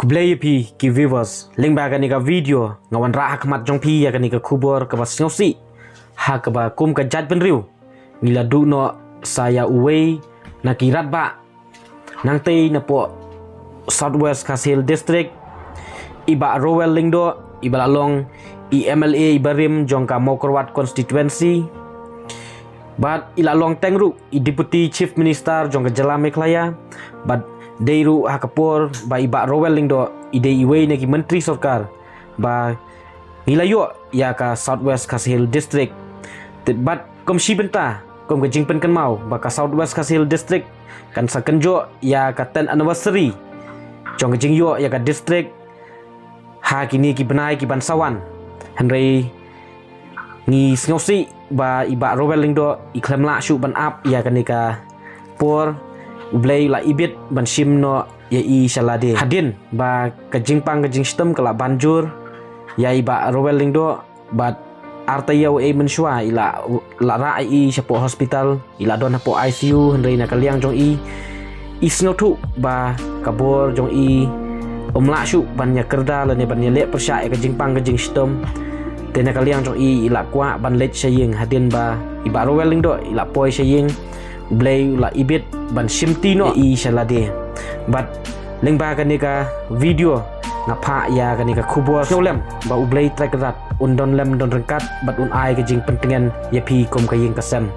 Kublai pi ki viewers lingba ka ni ka video ngawan ra hakmat jong pi ya ka ni ka kubor ka bas nyosi ha ka ba kum ka jat ben riu ngila du no saya uwei na kirat ba nang tei na po Southwest Kasil District iba Rowell Lingdo iba lalong MLA ibarim jong ka Mokorwat constituency but ilalong tengru Deputy Chief Minister jong ka Jala Meklaya but Deiru hakapor ba iba Rowell Lingdo ide iwe nagi menteri sarkar ba nilayo ya ka Southwest Kasil District but kom si benta kom ke jingpen kan mau ba ka Southwest Kasil District kan sa kenjo ya ka 10th anniversary jong ke jingyo ya ka district ha kini ki benai ki bansawan henry ni sngosi ba iba Rowell Lingdo iklem la shu ban up ya ka ni ka por Ublay la ibit ban sim no ya i salade hadin ba kajing pang kajing sistem kala banjur ya iba Rowell Lingdo bat artaya e mensua ila la ra i sapo hospital ila don hapo ICU hendai na kaliang jong i isnotu ba kabor jong i omla shu ban ya kerda la ne ban ya le persya e kajing pang kajing sistem tena kaliang jong i ila kwa ban let saying hadin ba iba Rowell Lingdo ila poi saying Ublay la ibit ban simtino i salade but lengba kanika video ngapa ya kanika kubor lem ba Ublay trekrat undon lem don rengkat bat un ai ke jing pentingan ya pi kom kayeng kasem